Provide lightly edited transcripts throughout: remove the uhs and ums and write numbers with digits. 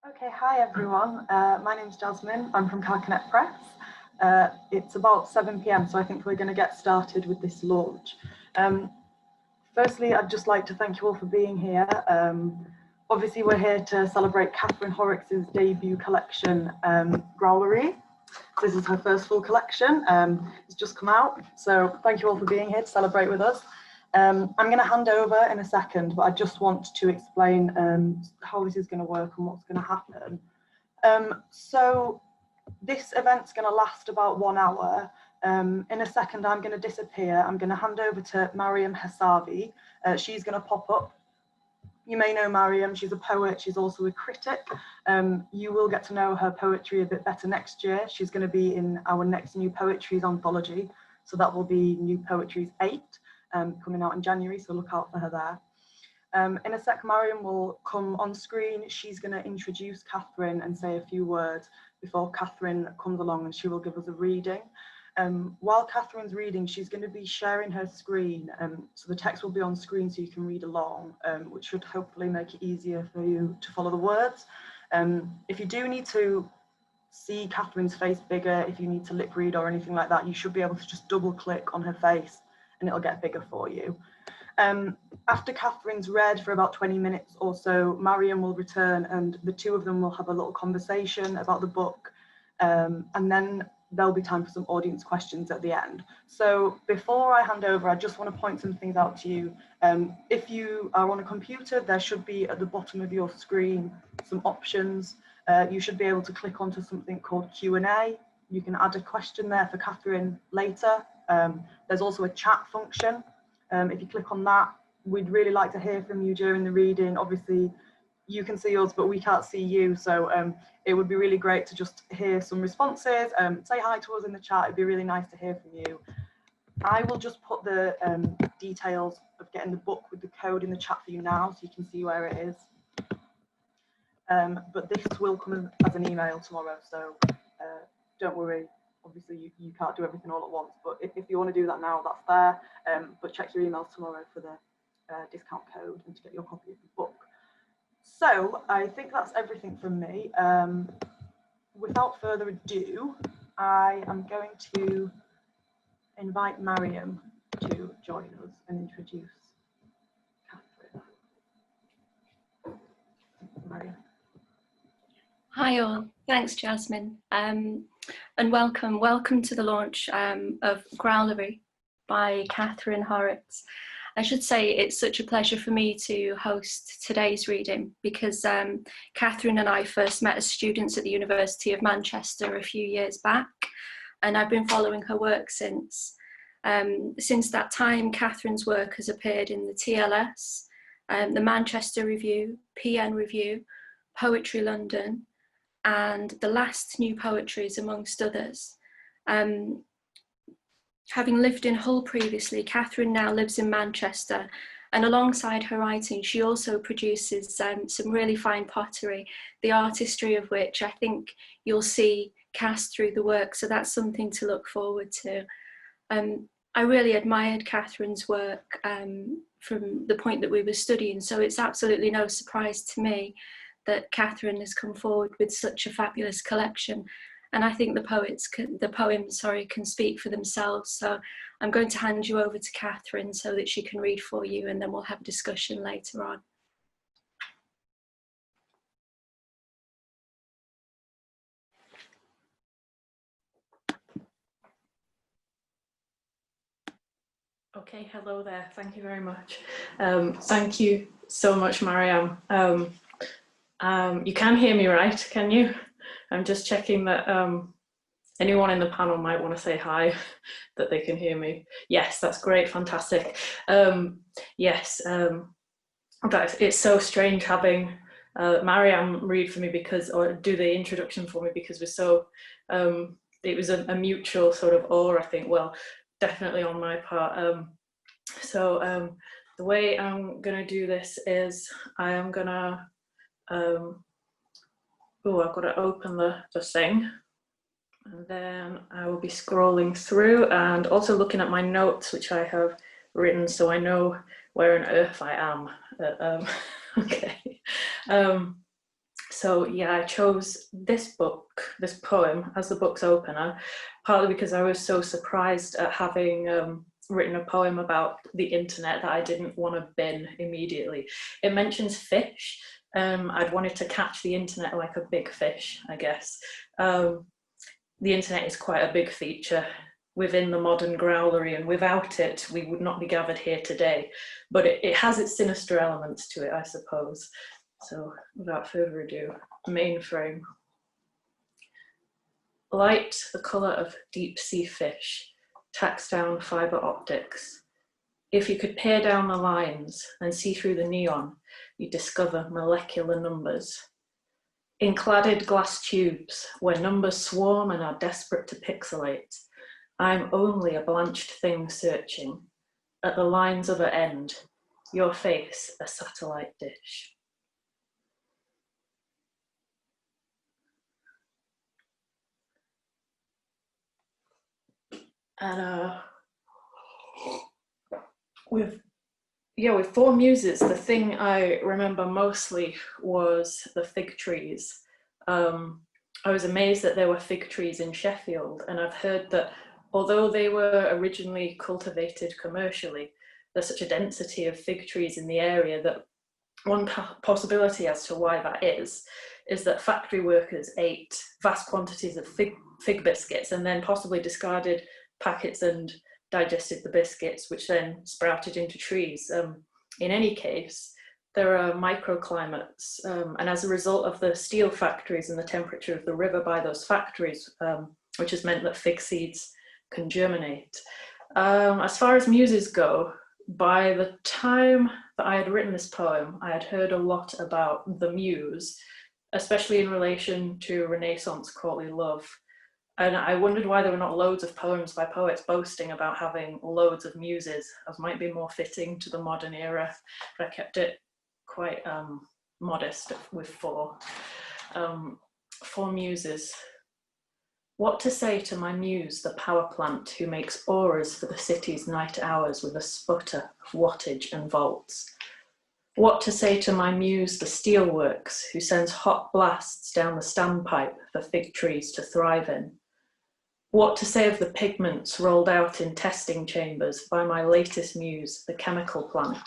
Okay, hi everyone. My name's Jasmine. I'm from Carcanet Press. It's about 7 p.m, so I think we're going to get started with this launch. Firstly, I'd just like to thank you all for being here. Obviously, we're here to celebrate Katherine Horrex's debut collection, Growlery. This is her first full collection. It's just come out, so thank you all for being here to celebrate with us. I'm going to hand over in a second, but I just want to explain how this is going to work and what's going to happen. So this event's going to last about 1 hour. In a second, I'm going to disappear. I'm going to hand over to Maryam Hessavi. She's going to pop up. You may know Maryam, she's a poet, she's also a critic. You will get to know her poetry a bit better next year. She's going to be in our next New Poetries anthology. So that will be New Poetries 8, coming out in January, so look out for her there. In a sec, Maryam will come on screen. She's going to introduce Katherine and say a few words before Katherine comes along and she will give us a reading. While Katherine's reading, she's going to be sharing her screen, so the text will be on screen so you can read along, which should hopefully make it easier for you to follow the words. If you do need to see Katherine's face bigger, if you need to lip read or anything like that, you should be able to just double click on her face and it'll get bigger for you. After Katherine's read for about 20 minutes or so, Maryam will return and the two of them will have a little conversation about the book, and then there'll be time for some audience questions at the end. So before I hand over, I just want to point some things out to you. If you are on a computer, there should be at the bottom of your screen some options. You should be able to click onto something called Q&A. You can add a question there for Katherine later. There's also a chat function. If you click on that, we'd really like to hear from you during the reading. Obviously, you can see us, but we can't see you. So it would be really great to just hear some responses. Say hi to us in the chat. It'd be really nice to hear from you. I will just put the details of getting the book with the code in the chat for you now, so you can see where it is. But this will come as an email tomorrow, so don't worry. Obviously, you can't do everything all at once, but if you want to do that now, that's there. But check your emails tomorrow for the discount code and to get your copy of the book. So I think that's everything from me. Without further ado, I am going to invite Maryam to join us and introduce Katherine. Maryam. Hi all, thanks Jasmine, and welcome to the launch of Growlery by Katherine Horrex. I should say it's such a pleasure for me to host today's reading because Katherine and I first met as students at the University of Manchester a few years back, and I've been following her work since. Since that time, Katherine's work has appeared in the TLS, the Manchester Review, PN Review, Poetry London, and the last New Poetries, amongst others. Having lived in Hull previously, Katherine now lives in Manchester, and alongside her writing, she also produces some really fine pottery, the artistry of which I think you'll see cast through the work, so that's something to look forward to. I really admired Katherine's work from the point that we were studying, so it's absolutely no surprise to me that Katherine has come forward with such a fabulous collection. And I think the poems can speak for themselves. So I'm going to hand you over to Katherine so that she can read for you, and then we'll have a discussion later on. Okay, hello there. Thank you very much. Thank you so much, Maryam. You can hear me, right? Can you? I'm just checking that anyone in the panel might want to say hi, that they can hear me. Yes, that's great, fantastic. Yes, it's so strange having Maryam read for me or do the introduction for me, because we're so, it was a mutual sort of awe, I think, well, definitely on my part. So the way I'm gonna do this is I am gonna, I've got to open the thing, and then I will be scrolling through and also looking at my notes, which I have written, so I know where on earth I am. Okay. So yeah, I chose this poem as the book's opener, partly because I was so surprised at having written a poem about the internet that I didn't want to bin immediately. It mentions fish. I'd wanted to catch the internet like a big fish, I guess. The internet is quite a big feature within the modern growlery, and without it, we would not be gathered here today. But it has its sinister elements to it, I suppose. So without further ado, mainframe. Light the colour of deep sea fish, tax down fibre optics. If you could peer down the lines and see through the neon, you'd discover molecular numbers. In cladded glass tubes, where numbers swarm and are desperate to pixelate, I'm only a blanched thing searching. At the line's other end, your face a satellite dish. And with Four Muses, the thing I remember mostly was the fig trees. I was amazed that there were fig trees in Sheffield, and I've heard that although they were originally cultivated commercially, there's such a density of fig trees in the area that one possibility as to why that is that factory workers ate vast quantities of fig biscuits and then possibly discarded packets and digested the biscuits, which then sprouted into trees. In any case, there are microclimates, and as a result of the steel factories and the temperature of the river by those factories, which has meant that fig seeds can germinate. As far as muses go, by the time that I had written this poem, I had heard a lot about the muse, especially in relation to Renaissance courtly love. And I wondered why there were not loads of poems by poets boasting about having loads of muses, as might be more fitting to the modern era, but I kept it quite modest with four. Four muses. What to say to my muse, the power plant, who makes auras for the city's night hours with a sputter of wattage and volts? What to say to my muse, the steelworks, who sends hot blasts down the standpipe for fig trees to thrive in? What to say of the pigments rolled out in testing chambers by my latest muse, the chemical plant?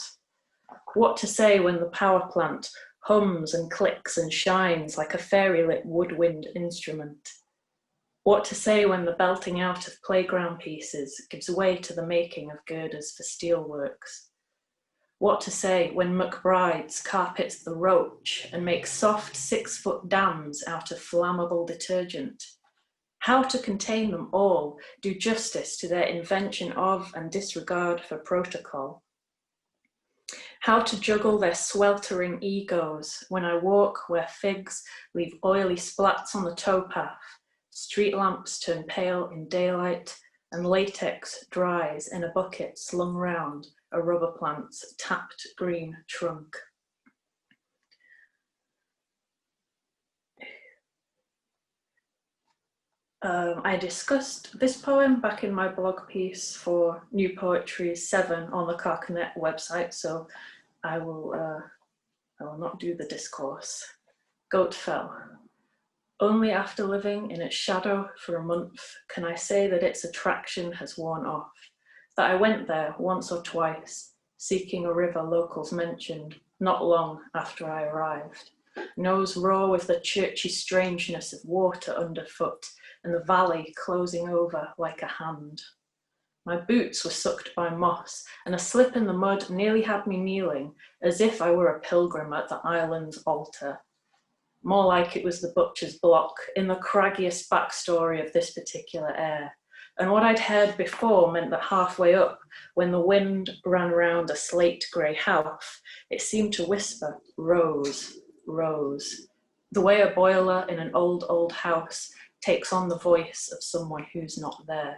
What to say when the power plant hums and clicks and shines like a fairy-lit woodwind instrument? What to say when the belting out of playground pieces gives way to the making of girders for steelworks? What to say when McBride's carpets the roach and makes soft 6-foot dams out of flammable detergent? How to contain them all, do justice to their invention of and disregard for protocol? How to juggle their sweltering egos when I walk where figs leave oily splats on the towpath, street lamps turn pale in daylight, and latex dries in a bucket slung round a rubber plant's tapped green trunk. I discussed this poem back in my blog piece for New Poetry 7 on the Carcanet website, so I will not do the discourse. Goat fell. Only after living in its shadow for a month can I say that its attraction has worn off, that I went there once or twice, seeking a river locals mentioned not long after I arrived. Nose raw with the churchy strangeness of water underfoot, and the valley closing over like a hand. My boots were sucked by moss, and a slip in the mud nearly had me kneeling, as if I were a pilgrim at the island's altar. More like it was the butcher's block, in the craggiest backstory of this particular air. And what I'd heard before meant that halfway up, when the wind ran round a slate-grey house, it seemed to whisper, "Rose, Rose," the way a boiler in an old house takes on the voice of someone who's not there.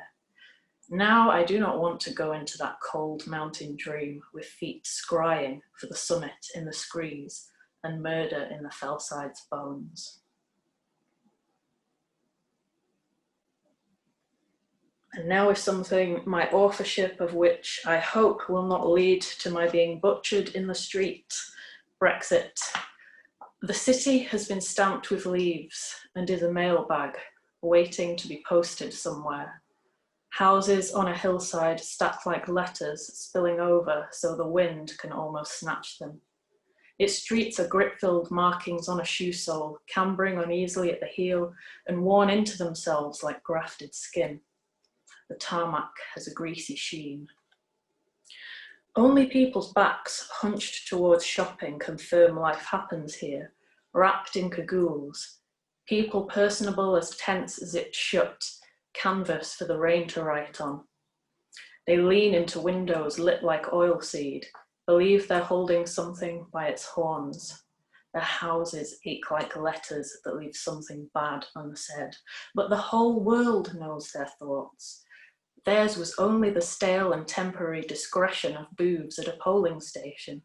Now I do not want to go into that cold mountain dream with feet scrying for the summit in the screes and murder in the fellside's bones. And now with something, my authorship of which I hope will not lead to my being butchered in the street, Brexit. The city has been stamped with leaves and is a mailbag waiting to be posted somewhere. Houses on a hillside stacked like letters spilling over so the wind can almost snatch them. Its streets are grit-filled markings on a shoe sole, cambering uneasily at the heel and worn into themselves like grafted skin. The tarmac has a greasy sheen. Only people's backs hunched towards shopping confirm life happens here, wrapped in cagoules. People personable as tents zipped shut, canvas for the rain to write on. They lean into windows lit like oilseed, believe they're holding something by its horns. Their houses ache like letters that leave something bad unsaid, but the whole world knows their thoughts. Theirs was only the stale and temporary discretion of boobs at a polling station.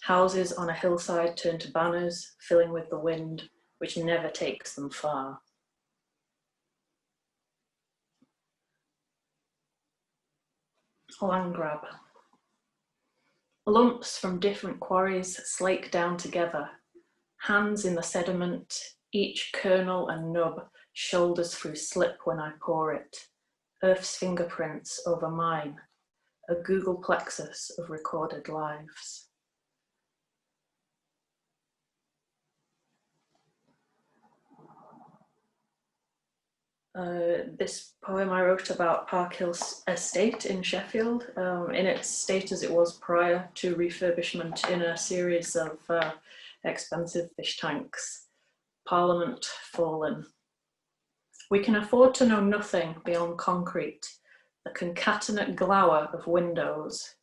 Houses on a hillside turn to banners, filling with the wind, which never takes them far. Land grab. Lumps from different quarries slake down together. Hands in the sediment, each kernel and nub shoulders through slip when I pour it. Earth's fingerprints over mine, a Google plexus of recorded lives. This poem I wrote about Park Hill Estate in Sheffield, in its state as it was prior to refurbishment in a series of expensive fish tanks. Parliament fallen. We can afford to know nothing beyond concrete, the concatenate glower of windows.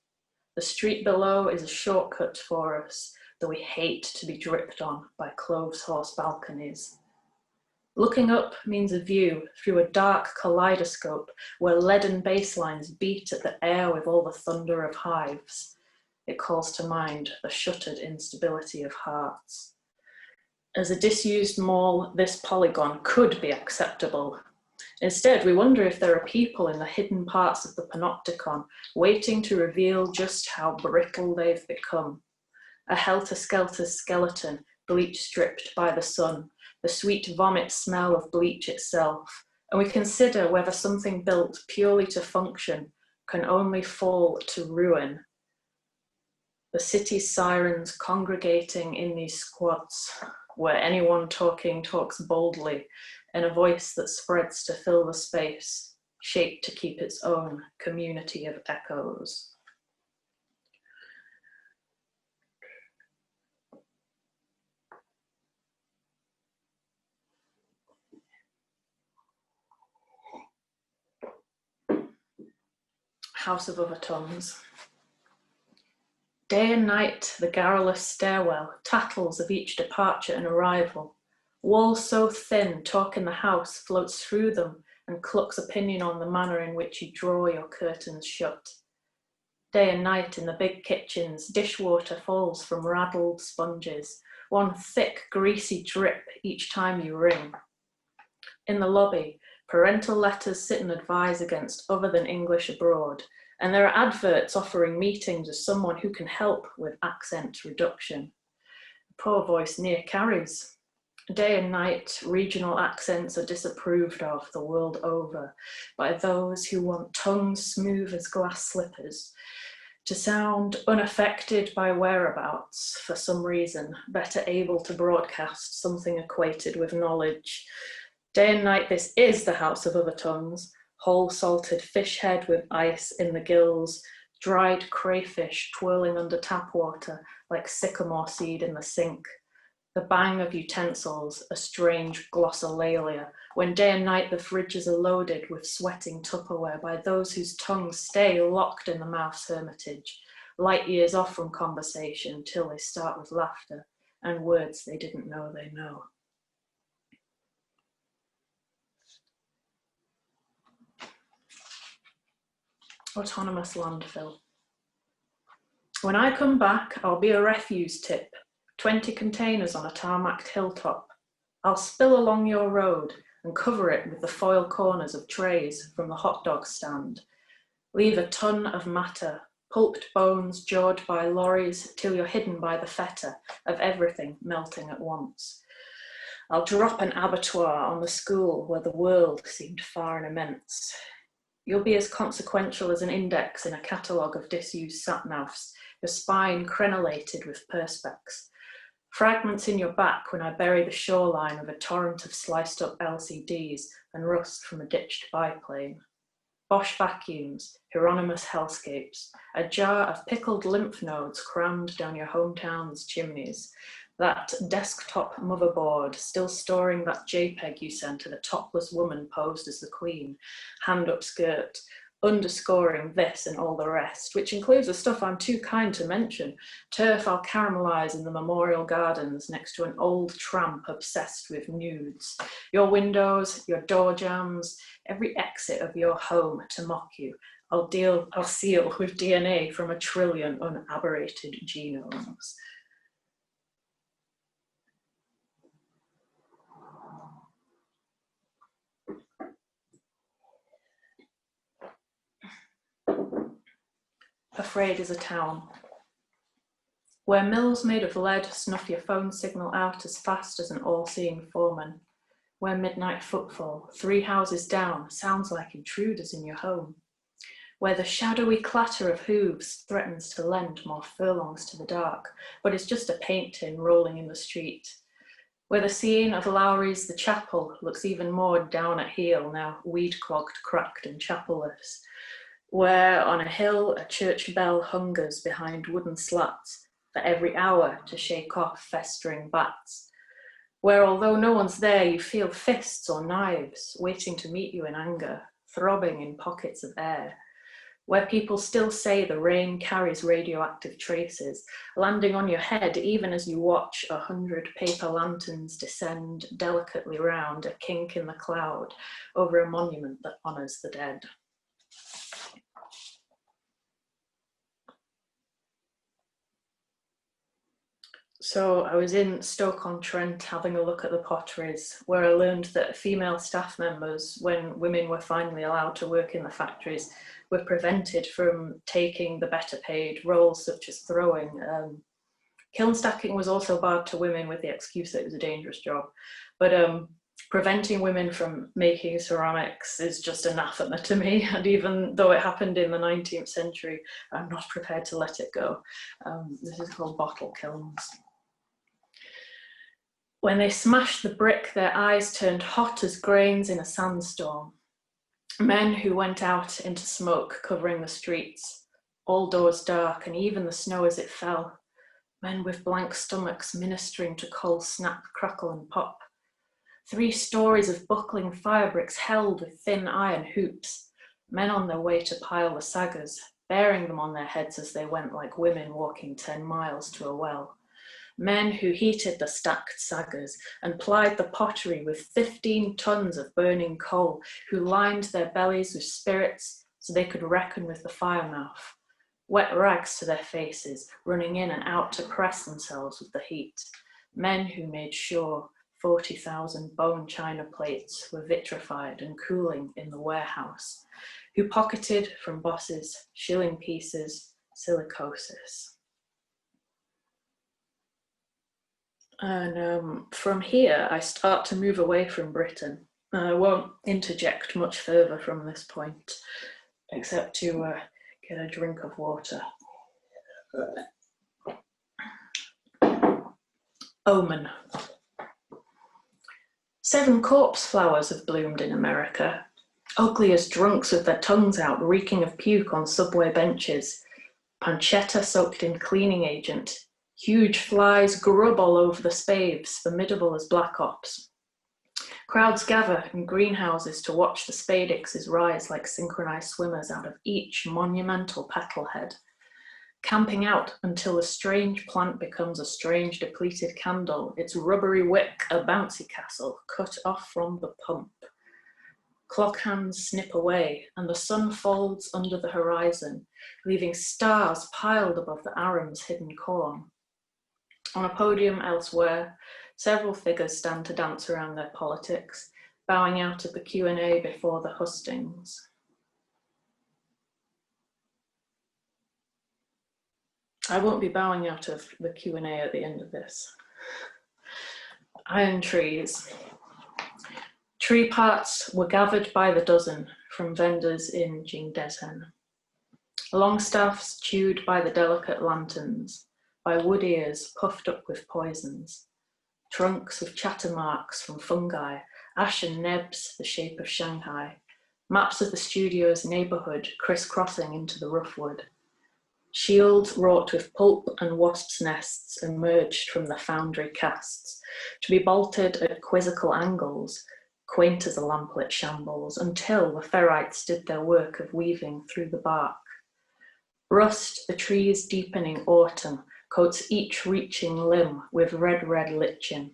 The street below is a shortcut for us, though we hate to be dripped on by clothes horse balconies. Looking up means a view through a dark kaleidoscope where leaden baselines beat at the air with all the thunder of hives. It calls to mind the shuttered instability of hearts. As a disused mall, this polygon could be acceptable. Instead, we wonder if there are people in the hidden parts of the panopticon waiting to reveal just how brittle they've become. A helter-skelter skeleton, bleach stripped by the sun, the sweet vomit smell of bleach itself, and we consider whether something built purely to function can only fall to ruin. The city's sirens congregating in these squads, where anyone talking talks boldly in a voice that spreads to fill the space, shaped to keep its own community of echoes. House of Other Tongues. Day and night, the garrulous stairwell tattles of each departure and arrival. Walls so thin, talk in the house floats through them and clucks opinion on the manner in which you draw your curtains shut. Day and night in the big kitchens, dishwater falls from raddled sponges, one thick, greasy drip each time you ring. In the lobby, parental letters sit and advise against other than English abroad, and there are adverts offering meetings as someone who can help with accent reduction. The poor voice near carries. Day and night, regional accents are disapproved of the world over by those who want tongues smooth as glass slippers, to sound unaffected by whereabouts for some reason, better able to broadcast something equated with knowledge. Day and night, this is the House of Other Tongues, whole salted fish head with ice in the gills, dried crayfish twirling under tap water like sycamore seed in the sink. The bang of utensils, a strange glossolalia, when day and night the fridges are loaded with sweating Tupperware by those whose tongues stay locked in the mouth's hermitage, light years off from conversation till they start with laughter and words they didn't know they know. Autonomous landfill. When I come back, I'll be a refuse tip, 20 containers on a tarmacked hilltop. I'll spill along your road and cover it with the foil corners of trays from the hot dog stand. Leave a ton of matter, pulped bones jawed by lorries till you're hidden by the feta of everything melting at once. I'll drop an abattoir on the school where the world seemed far and immense. You'll be as consequential as an index in a catalogue of disused sat-navs, your spine crenellated with perspex. Fragments in your back when I bury the shoreline of a torrent of sliced up LCDs and rust from a ditched biplane. Bosch vacuums, Hieronymus hellscapes, a jar of pickled lymph nodes crammed down your hometown's chimneys, that desktop motherboard still storing that JPEG you sent of a topless woman posed as the queen, hand up skirt, underscoring this and all the rest, which includes the stuff I'm too kind to mention. Turf I'll caramelize in the memorial gardens next to an old tramp obsessed with nudes. Your windows, your door jambs, every exit of your home to mock you. I'll seal with DNA from 1 trillion unaberrated genomes. Afraid is a town where mills made of lead snuff your phone signal out as fast as an all-seeing foreman, where midnight footfall 3 houses down sounds like intruders in your home, where the shadowy clatter of hooves threatens to lend more furlongs to the dark, but is just a paint tin rolling in the street, where the scene of Lowry's The Chapel looks even more down at heel now, weed-clogged, cracked and chapelless, where on a hill a church bell hungers behind wooden slats for every hour to shake off festering bats, where although no one's there you feel fists or knives waiting to meet you in anger, throbbing in pockets of air, where people still say the rain carries radioactive traces, landing on your head even as you watch 100 paper lanterns descend delicately round a kink in the cloud over a monument that honours the dead. So I was in Stoke-on-Trent having a look at the potteries, where I learned that female staff members, when women were finally allowed to work in the factories, were prevented from taking the better paid roles such as throwing. Kiln stacking was also barred to women with the excuse that it was a dangerous job. But preventing women from making ceramics is just anathema to me. And even though it happened in the 19th century, I'm not prepared to let it go. This is called bottle kilns. When they smashed the brick, their eyes turned hot as grains in a sandstorm. Men who went out into smoke covering the streets, all doors dark and even the snow as it fell. Men with blank stomachs ministering to coal snap, crackle and pop. 3 stories of buckling fire bricks held with thin iron hoops. Men on their way to pile the saggers, bearing them on their heads as they went like women walking 10 miles to a well. Men who heated the stacked saggers and plied the pottery with 15 tons of burning coal, who lined their bellies with spirits so they could reckon with the fire mouth. Wet rags to their faces, running in and out to press themselves with the heat. Men who made sure 40,000 bone china plates were vitrified and cooling in the warehouse, who pocketed from bosses shilling pieces, silicosis. And from here, I start to move away from Britain. I won't interject much further from this point, except to get a drink of water. Omen. 7 corpse flowers have bloomed in America, ugly as drunks with their tongues out, reeking of puke on subway benches, pancetta soaked in cleaning agent. Huge flies grub all over the spathes, formidable as black ops. Crowds gather in greenhouses to watch the spadixes rise like synchronized swimmers out of each monumental petal head, camping out until a strange plant becomes a strange depleted candle, its rubbery wick a bouncy castle cut off from the pump. Clock hands snip away and the sun folds under the horizon, leaving stars piled above the Aram's hidden corn. On a podium elsewhere, several figures stand to dance around their politics, bowing out of the Q&A before the hustings. I won't be bowing out of the Q&A at the end of this. Iron trees. Tree parts were gathered by the dozen from vendors in Jingdezhen. Long staffs chewed by the delicate lanterns, by wood ears puffed up with poisons, trunks with chatter marks from fungi, ashen nebs the shape of Shanghai, maps of the studio's neighbourhood crisscrossing into the rough wood. Shields wrought with pulp and wasps' nests emerged from the foundry casts, to be bolted at quizzical angles, quaint as a lamplit shambles, until the ferrites did their work of weaving through the bark. Rust, the tree's deepening autumn, coats each reaching limb with red lichen,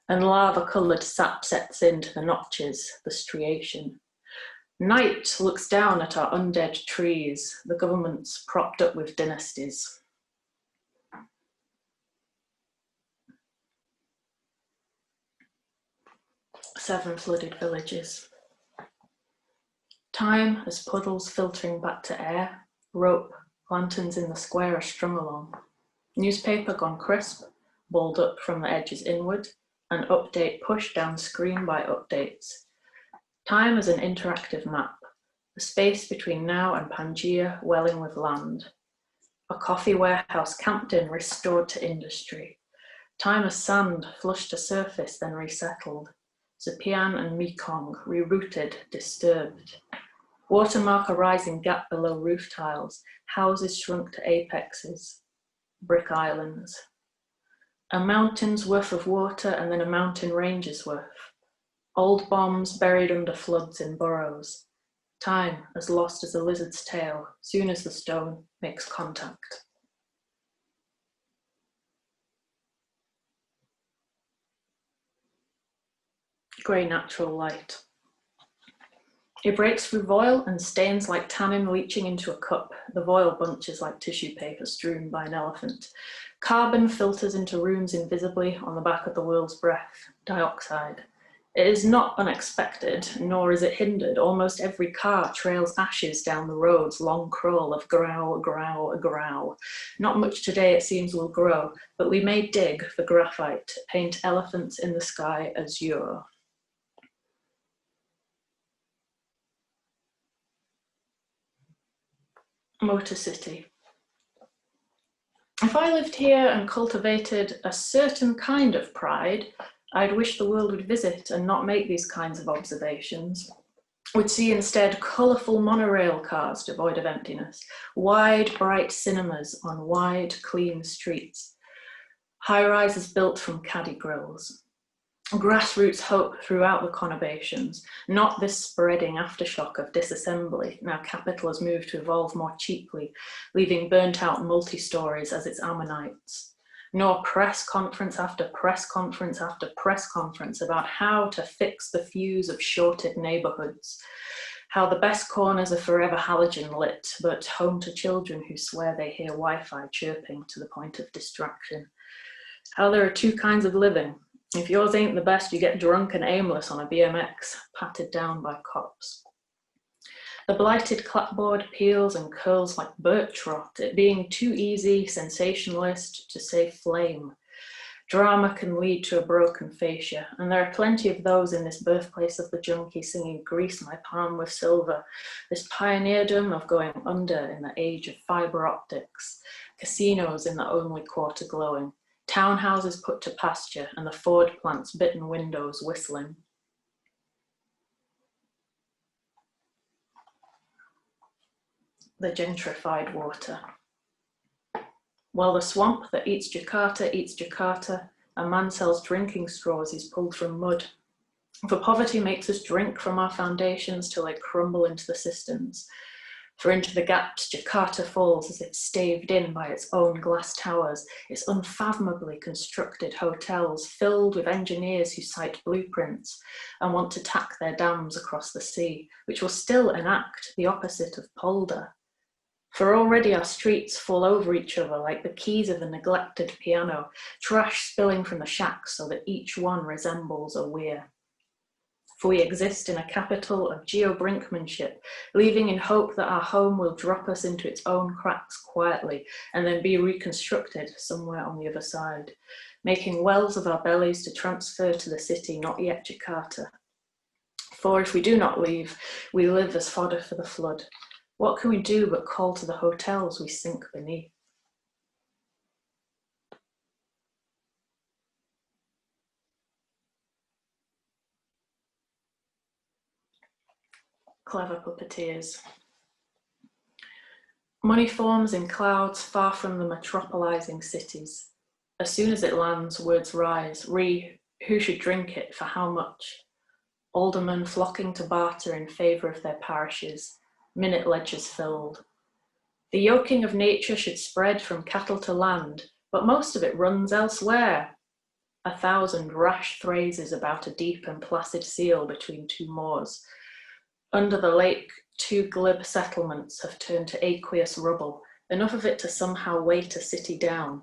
and lava-coloured sap sets into the notches, the striation. Night looks down at our undead trees, the governments propped up with dynasties. Seven flooded villages. Time as puddles filtering back to air, rope, lanterns in the square are strung along. Newspaper gone crisp, balled up from the edges inward, an update pushed down screen by updates. Time as an interactive map, the space between now and Pangaea welling with land. A coffee warehouse camped in restored to industry. Time as sand flushed to surface then resettled. Zapian and Mekong rerouted, disturbed. Watermark a rising gap below roof tiles, houses shrunk to apexes, brick islands. A mountain's worth of water and then a mountain range's worth. Old bombs buried under floods in burrows. Time as lost as a lizard's tail, soon as the stone makes contact. Grey natural light. It breaks through voile and stains like tannin leaching into a cup. The voile bunches like tissue paper strewn by an elephant. Carbon filters into rooms invisibly on the back of the world's breath. Dioxide. It is not unexpected, nor is it hindered. Almost every car trails ashes down the road's long crawl of grow, grow, grow. Not much today it seems will grow, but we may dig for graphite, paint elephants in the sky azure. Motor City. If I lived here and cultivated a certain kind of pride, I'd wish the world would visit and not make these kinds of observations. Would see instead colourful monorail cars devoid of emptiness, wide, bright cinemas on wide, clean streets, high-rises built from caddy grills. Grassroots hope throughout the conurbations, not this spreading aftershock of disassembly. Now capital has moved to evolve more cheaply, leaving burnt-out multi-stories as its ammonites. Nor press conference after press conference after press conference about how to fix the fuse of shorted neighbourhoods, how the best corners are forever halogen lit, but home to children who swear they hear Wi-Fi chirping to the point of distraction. How there are two kinds of living. If yours ain't the best, you get drunk and aimless on a BMX, patted down by cops. The blighted clapboard peels and curls like birch rot, it being too easy, sensationalist, to say flame. Drama can lead to a broken fascia, and there are plenty of those in this birthplace of the junkie singing "Grease my palm with silver," this pioneerdom of going under in the age of fibre optics, casinos in the only quarter glowing, townhouses put to pasture, and the Ford plant's bitten windows whistling. The gentrified water. While the swamp that eats Jakarta, a man sells drinking straws he's pulled from mud. For poverty makes us drink from our foundations till they crumble into the cisterns. For into the gaps Jakarta falls as if staved in by its own glass towers, its unfathomably constructed hotels filled with engineers who cite blueprints and want to tack their dams across the sea, which will still enact the opposite of polder. For already our streets fall over each other like the keys of a neglected piano, trash spilling from the shacks so that each one resembles a weir. For we exist in a capital of geo-brinkmanship, leaving in hope that our home will drop us into its own cracks quietly and then be reconstructed somewhere on the other side, making wells of our bellies to transfer to the city not yet Jakarta. For if we do not leave, we live as fodder for the flood. What can we do but call to the hotels we sink beneath? Clever puppeteers. Money forms in clouds far from the metropolizing cities. As soon as it lands, words rise. Who should drink it, for how much? Aldermen flocking to barter in favour of their parishes, minute ledgers filled. The yoking of nature should spread from cattle to land, but most of it runs elsewhere. 1,000 rash phrases about a deep and placid seal between two moors. Under the lake, 2 glib settlements have turned to aqueous rubble, enough of it to somehow weight a city down.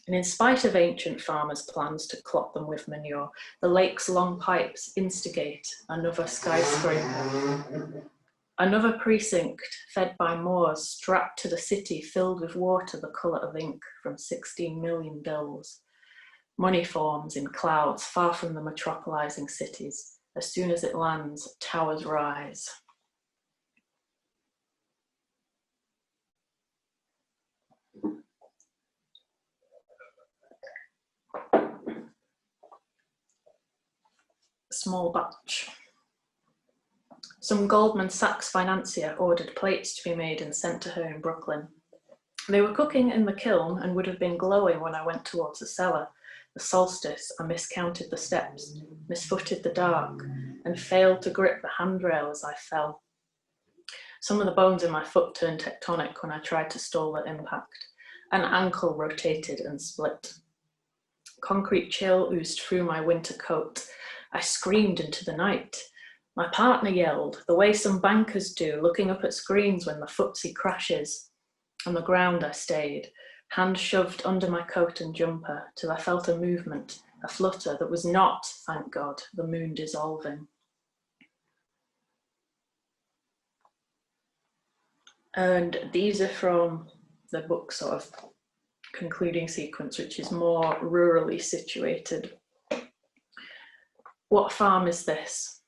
And in spite of ancient farmers' plans to clot them with manure, the lake's long pipes instigate another skyscraper. Another precinct fed by Moors strapped to the city filled with water the colour of ink from 16 million bills. Money forms in clouds far from the metropolizing cities. As soon as it lands, towers rise. Small batch. Some Goldman Sachs financier ordered plates to be made and sent to her in Brooklyn. They were cooking in the kiln and would have been glowing when I went towards the cellar. The solstice, I miscounted the steps, misfooted the dark, and failed to grip the handrail as I fell. Some of the bones in my foot turned tectonic when I tried to stall the impact. An ankle rotated and split. Concrete chill oozed through my winter coat. I screamed into the night. My partner yelled, the way some bankers do, looking up at screens when the footsie crashes. On the ground I stayed, hand shoved under my coat and jumper, till I felt a movement, a flutter that was not, thank God, the moon dissolving. And these are from the book sort of concluding sequence, which is more rurally situated. What farm is this?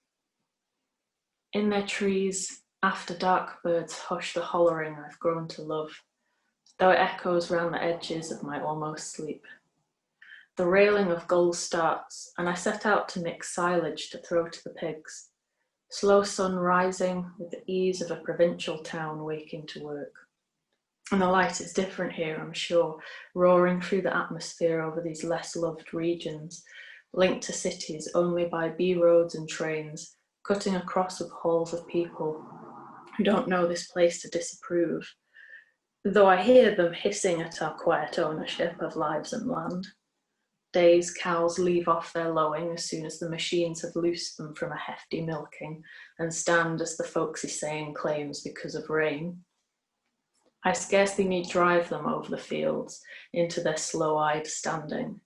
In their trees, after dark birds hush the hollering I've grown to love, though it echoes round the edges of my almost sleep. The railing of gulls starts, and I set out to mix silage to throw to the pigs. Slow sun rising with the ease of a provincial town waking to work. And the light is different here, I'm sure, roaring through the atmosphere over these less loved regions, linked to cities only by B roads and trains, cutting across with halls of people who don't know this place to disapprove, though I hear them hissing at our quiet ownership of lives and land. Days cows leave off their lowing as soon as the machines have loosed them from a hefty milking and stand, as the folksy saying claims, because of rain. I scarcely need drive them over the fields into their slow-eyed standing.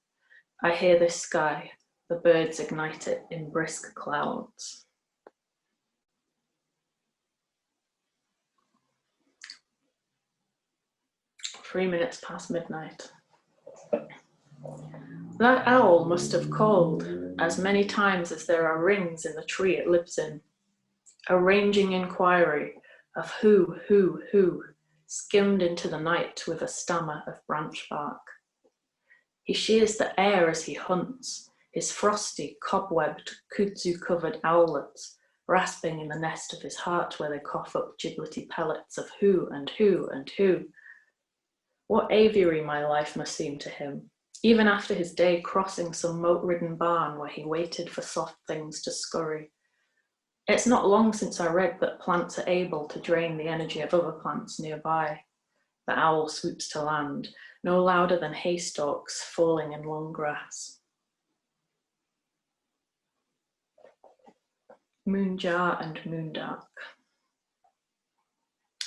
I hear this sky, the birds ignite it in brisk clouds. Three minutes past midnight. That owl must have called as many times as there are rings in the tree it lives in. A ranging inquiry of who, skimmed into the night with a stammer of branch bark. He shears the air as he hunts, his frosty, cobwebbed, kudzu-covered owlets rasping in the nest of his heart where they cough up gibblety pellets of who. What aviary my life must seem to him, even after his day crossing some moat-ridden barn where he waited for soft things to scurry. It's not long since I read that plants are able to drain the energy of other plants nearby. The owl swoops to land, no louder than haystalks falling in long grass. Moonjar and moondark.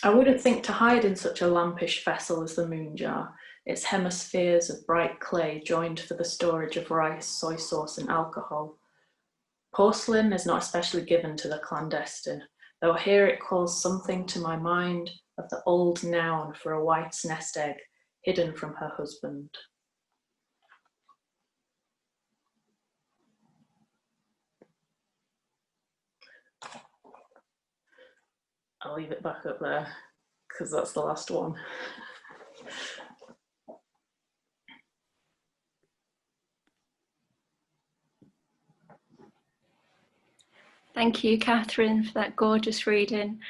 I wouldn't think to hide in such a lampish vessel as the moonjar, its hemispheres of bright clay joined for the storage of rice, soy sauce and alcohol. Porcelain is not especially given to the clandestine, though here it calls something to my mind of the old noun for a white's nest egg hidden from her husband. I'll leave it back up there because that's the last one. Thank you, Catherine, for that gorgeous reading.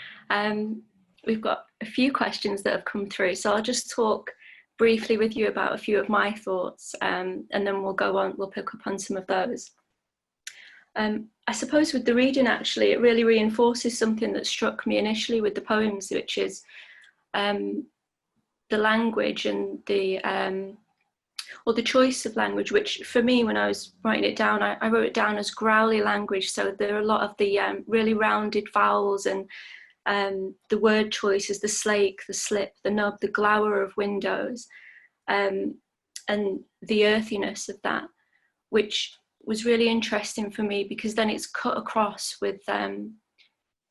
We've got a few questions that have come through, so I'll just talk briefly with you about a few of my thoughts, and then we'll go on, we'll pick up on some of those. I suppose with the reading, actually, it really reinforces something that struck me initially with the poems, which is the language and or the choice of language, which for me, when I was writing it down, I wrote it down as growly language. So there are a lot of the really rounded vowels and the word choices, the slake, the slip, the nub, the glower of windows, and the earthiness of that, which was really interesting for me, because then it's cut across with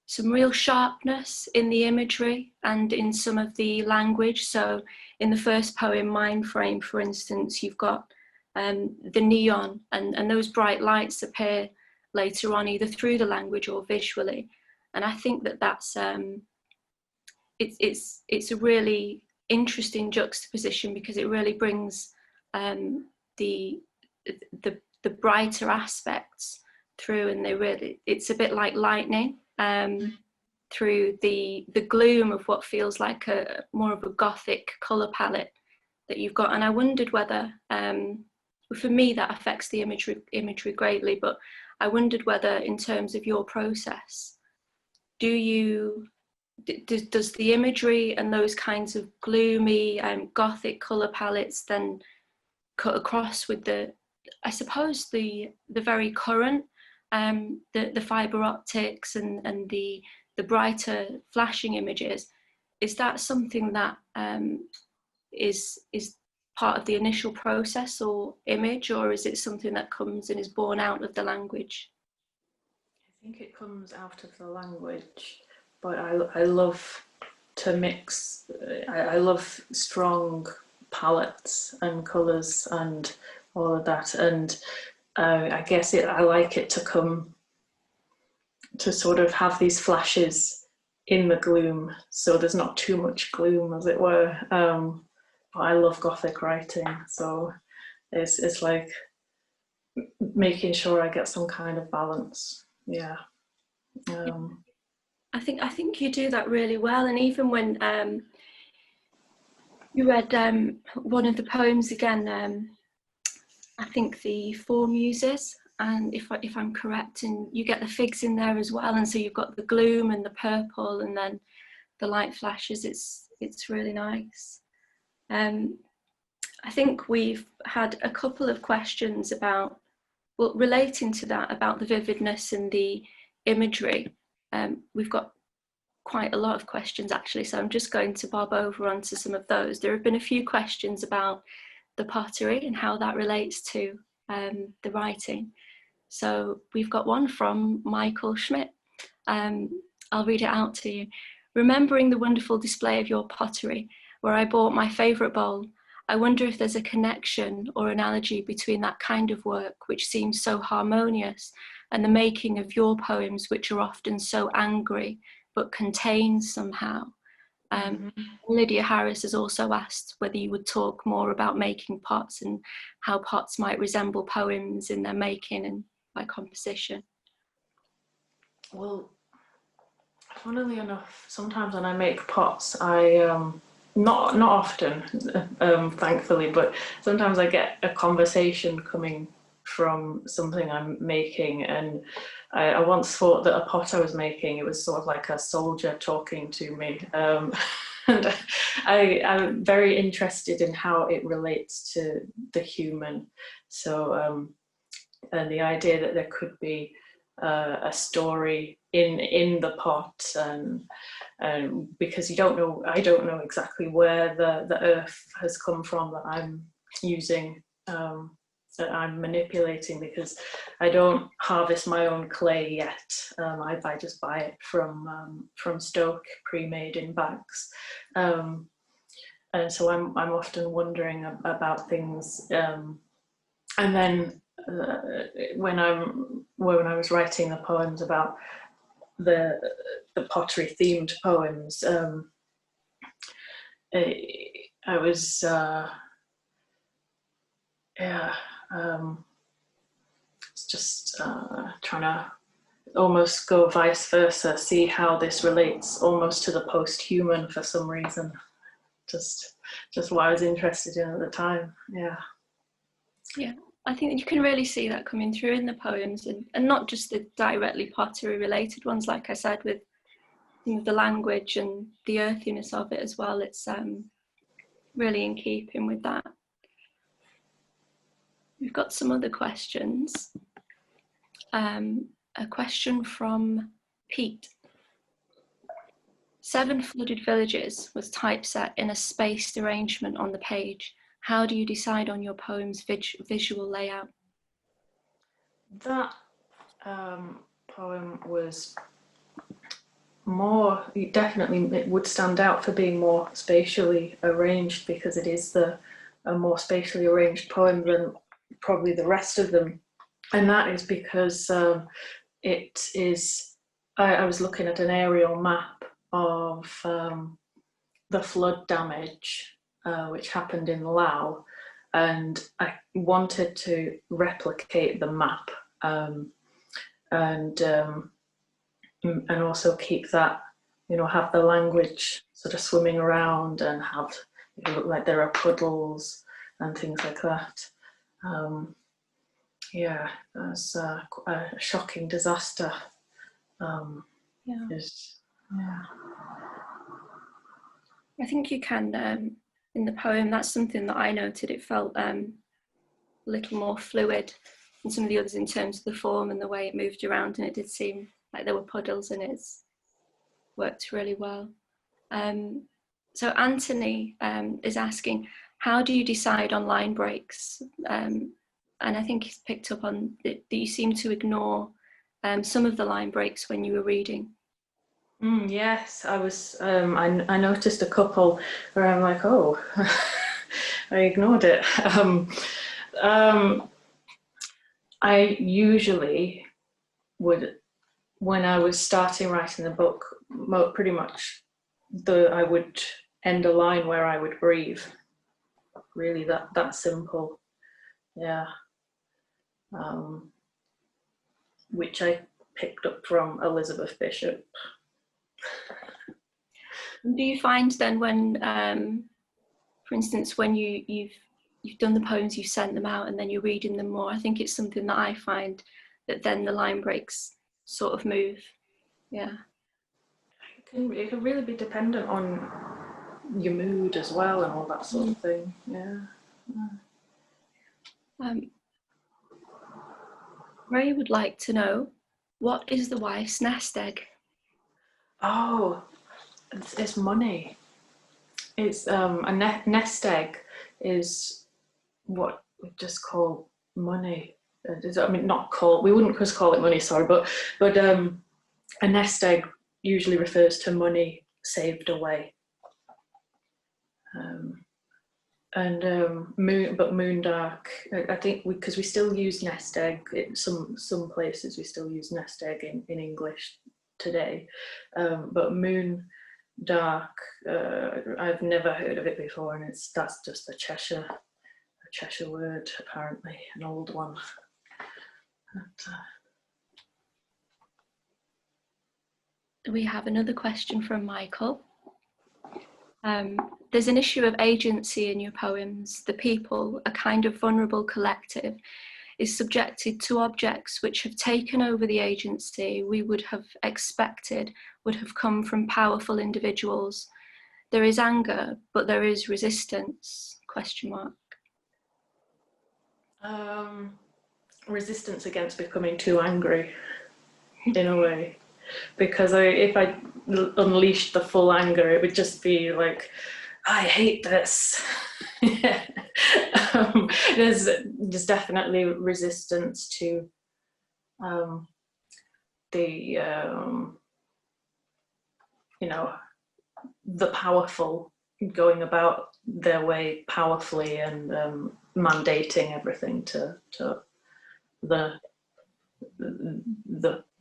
some real sharpness in the imagery and in some of the language. So in the first poem, Mind Frame, for instance, you've got the neon, and those bright lights appear later on, either through the language or visually. And I think that that's it's a really interesting juxtaposition, because it really brings the brighter aspects through, and it's a bit like lightning through the gloom of what feels like a more of a gothic colour palette that you've got. And I wondered whether, for me, that affects the imagery greatly, but I wondered whether, in terms of your process, does the imagery and those kinds of gloomy gothic colour palettes then cut across with I suppose the very current, the fibre optics and the brighter flashing images? Is that something that is part of the initial process or image, or is it something that comes and is born out of the language? I think it comes out of the language, but I love to mix. I love strong palettes and colours and all of that, and I guess I like it to come to sort of have these flashes in the gloom, so there's not too much gloom, as it were. But I love Gothic writing, so it's like making sure I get some kind of balance. Yeah. I think you do that really well, and even when you read one of the poems again, I think the Four Muses, and if I'm correct, and you get the figs in there as well, and so you've got the gloom and the purple, and then the light flashes. It's really nice. I think we've had a couple of questions about, well, relating to that, about the vividness and the imagery. We've got quite a lot of questions actually, so I'm just going to bob over onto some of those. There have been a few questions about the pottery and how that relates to the writing. So we've got one from Michael Schmidt. I'll read it out to you. Remembering the wonderful display of your pottery, where I bought my favourite bowl, I wonder if there's a connection or analogy between that kind of work, which seems so harmonious, and the making of your poems, which are often so angry, but contained somehow. Lydia Harris has also asked whether you would talk more about making pots and how pots might resemble poems in their making and by composition. Well, funnily enough, sometimes when I make pots, I not often, thankfully, but sometimes I get a conversation coming from something I'm making, and I once thought that a pot I was making, it was sort of like a soldier talking to me, and I'm very interested in how it relates to the human. So and the idea that there could be a story in the pot, and because I don't know exactly where the earth has come from that I'm using that I'm manipulating, because I don't harvest my own clay yet. I just buy it from Stoke, pre-made in bags. And so I'm often wondering about things. And then when I was writing the poems about the pottery themed poems, I was just trying to almost go vice versa, see how this relates almost to the post-human for some reason. Just what I was interested in at the time. Yeah, I think that you can really see that coming through in the poems, and not just the directly pottery related ones, like I said, with the language and the earthiness of it as well. It's really in keeping with that. We've got some other questions. A question from Pete. 7 flooded villages was typeset in a spaced arrangement on the page. How do you decide on your poem's visual layout? That poem was more, it would stand out for being more spatially arranged, because it is a more spatially arranged poem than probably the rest of them. And that is because it is, I was looking at an aerial map of the flood damage which happened in Laos, and I wanted to replicate the map and also keep that, have the language sort of swimming around, and have it look like there are puddles and things like that. Yeah, it was a shocking disaster. I think you can, in the poem, that's something that I noted. It felt a little more fluid than some of the others in terms of the form and the way it moved around, and it did seem like there were puddles, and it's worked really well. So Anthony is asking, how do you decide on line breaks? And I think he's picked up on that you seem to ignore some of the line breaks when you were reading. Yes, I was. I noticed a couple where I'm like, oh, I ignored it. I usually would, when I was starting writing the book, pretty much I would end a line where I would breathe. Really, that simple. Yeah. Which I picked up from Elizabeth Bishop. Do you find then when, for instance, when you've done the poems, you've sent them out, and then you're reading them more, I think it's something that I find that then the line breaks sort of move. Yeah. It can really be dependent on your mood as well, and all that sort of thing. Yeah. Ray would like to know, what is the wife's nest egg? Oh, it's money. It's a nest egg is what we just call money. I mean, we wouldn't just call it money, sorry, but a nest egg usually refers to money saved away. Moondark, I think, because we still use nest egg. Some places we still use nest egg in English today, but Moondark, I've never heard of it before, and that's just a Cheshire word, apparently, an old one. We have another question from Michael. There's an issue of agency in your poems. The people, a kind of vulnerable collective, is subjected to objects which have taken over the agency we would have expected would have come from powerful individuals. There is anger, but there is resistance, ? Resistance against becoming too angry, in a way. Because if I unleashed the full anger, it would just be like, I hate this. There's definitely resistance to the the powerful going about their way powerfully and mandating everything to the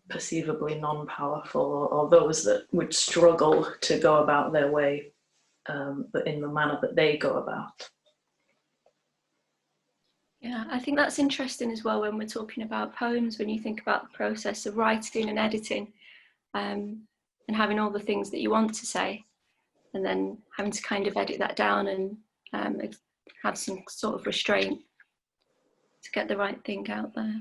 perceivably non-powerful, or those that would struggle to go about their way but in the manner that they go about. Yeah, I think that's interesting as well when we're talking about poems, when you think about the process of writing and editing and having all the things that you want to say, and then having to kind of edit that down and have some sort of restraint to get the right thing out there.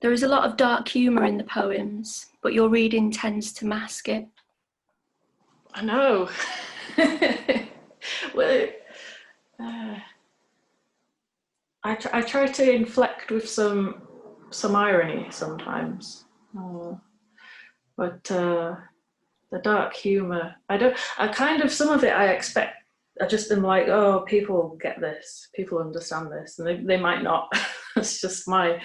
There is a lot of dark humour in the poems, but your reading tends to mask it. I know. Well, I try to inflect with some irony sometimes, but the dark humour, some of it I expect. I just am like, oh, people get this, people understand this, and they might not. It's just my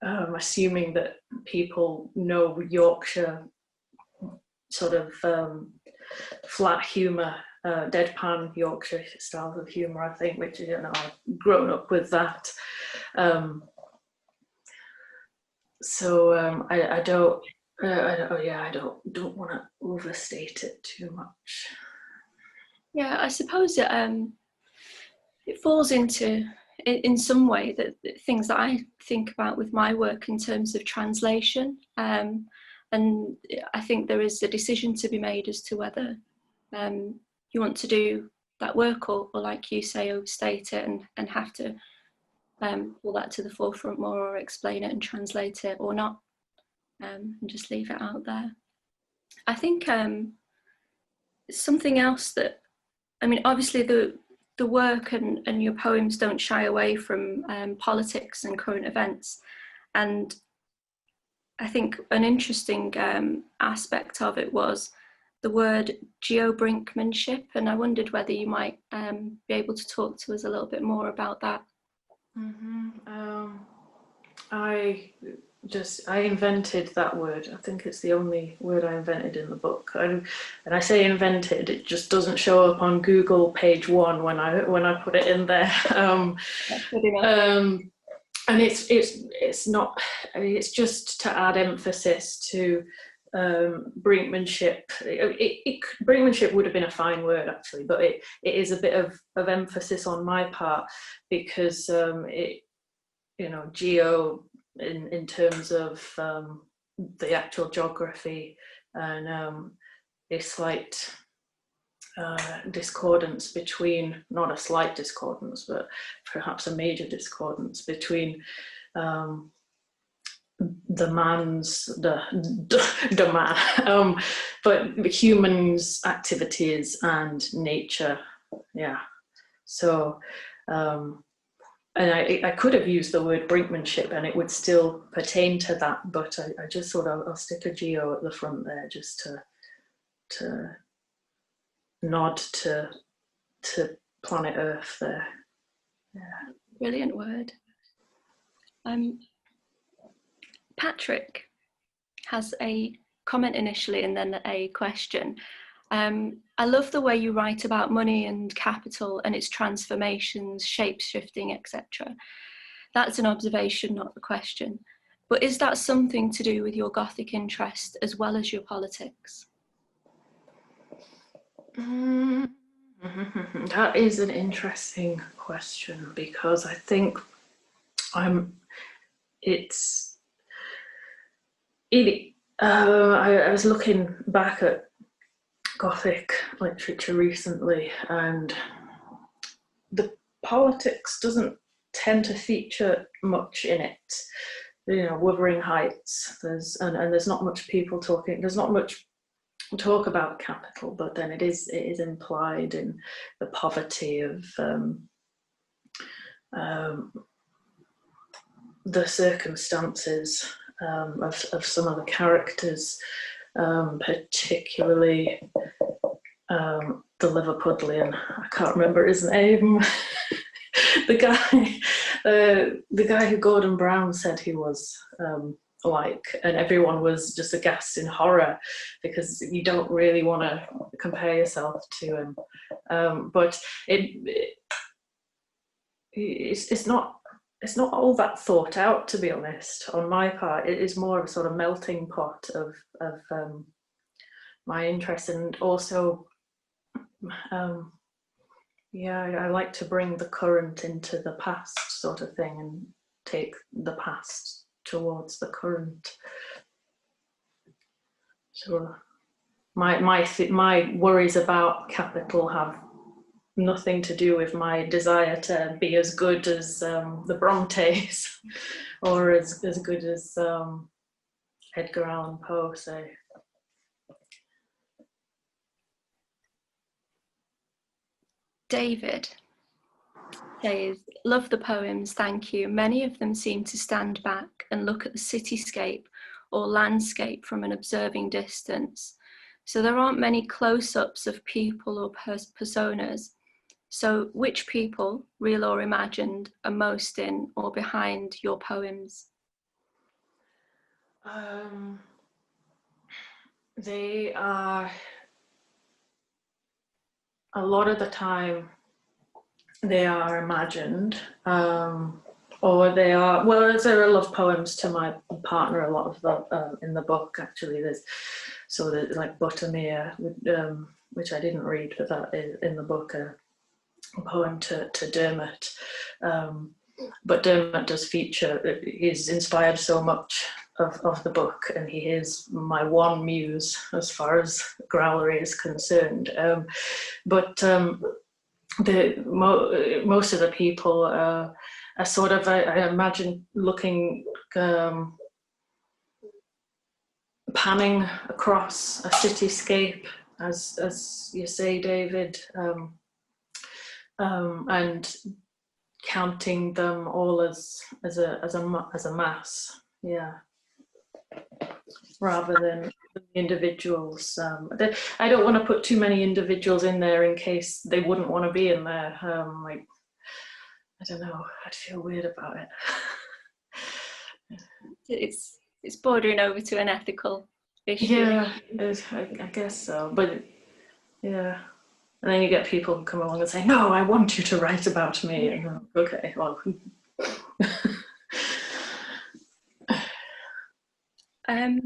assuming that people know Yorkshire sort of flat humour, deadpan Yorkshire styles of humour, I think, which, I've grown up with that. So I don't want to overstate it too much. Yeah, I suppose it falls into, in some way, that things that I think about with my work in terms of translation. And I think there is a decision to be made as to whether you want to do that work or like you say, overstate it and have to pull that to the forefront more, or explain it and translate it, or not, and just leave it out there. I think something else that, obviously the work and your poems don't shy away from politics and current events, and I think an interesting aspect of it was the word geo-brinkmanship, and I wondered whether you might be able to talk to us a little bit more about that. I invented that word. I think it's the only word I invented in the book. And I say invented, it just doesn't show up on Google page 1 when I put it in there. And it's not. It's just to add emphasis to brinkmanship. Brinkmanship would have been a fine word actually, but it is a bit of emphasis on my part, because geo in terms of the actual geography, and a slight discordance between, not a slight discordance, but perhaps a major discordance between the man, but humans' activities and nature. Yeah. So and I could have used the word brinkmanship and it would still pertain to that, but I just thought I'll stick a geo at the front there, just to nod to planet Earth there. Yeah. Brilliant word. Patrick has a comment initially and then a question. I love the way you write about money and capital and its transformations, shape-shifting, etc. That's an observation, not a question. But is that something to do with your Gothic interest as well as your politics? That is an interesting question, because I think I was looking back at Gothic literature recently, and the politics doesn't tend to feature much in it. Wuthering Heights, there's not much people talking, there's not much talk about capital, but then it is implied in the poverty of the circumstances of some of the characters, particularly the Liverpudlian, I can't remember his name, the guy who Gordon Brown said he was like, and everyone was just aghast in horror because you don't really want to compare yourself to him. But it's not all that thought out, to be honest. On my part, it is more of a sort of melting pot of my interest, and also yeah, I like to bring the current into the past, sort of thing, and take the past towards the current. So my worries about capital have nothing to do with my desire to be as good as the Brontes or as good as Edgar Allan Poe, say. David says, love the poems, thank you. Many of them seem to stand back and look at the cityscape or landscape from an observing distance. So there aren't many close-ups of people or personas. So which people, real or imagined, are most in or behind your poems? They are, a lot of the time, they are imagined, or they are, well, there are love poems to my partner, a lot of them in the book, actually. There's like Buttermere, which I didn't read, but that is in the book, a poem to Dermot. But Dermot does feature, he's inspired so much of the book, and he is my one muse as far as Growlery is concerned. But most of the people are sort of, I imagine, looking, panning across a cityscape, as you say, David, and counting them all as a mass, yeah, rather than individuals. I don't want to put too many individuals in there in case they wouldn't want to be in there. Like, I don't know, I'd feel weird about it. It's bordering over to an ethical issue. Yeah, I guess so, but yeah. And then you get people who come along and say, no, I want you to write about me. And, okay, well. I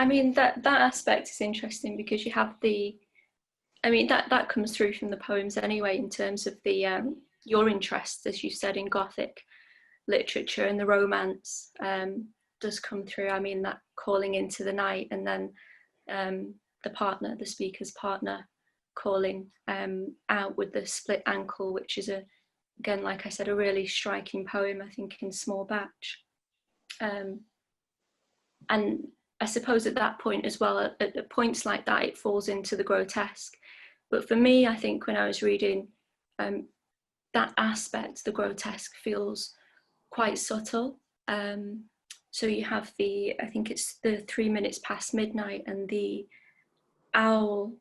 mean, that aspect is interesting because you have that comes through from the poems anyway, in terms of the your interest, as you said, in Gothic literature, and the romance does come through. I mean, that calling into the night, and then the speaker's partner, calling out with the split ankle, which is again, like I said, a really striking poem, I think, in small batch. And I suppose at that point as well, at points like that, it falls into the grotesque. But for me, I think when I was reading that aspect, the grotesque feels quite subtle. So you have I think it's the 3 minutes past midnight, and the owl,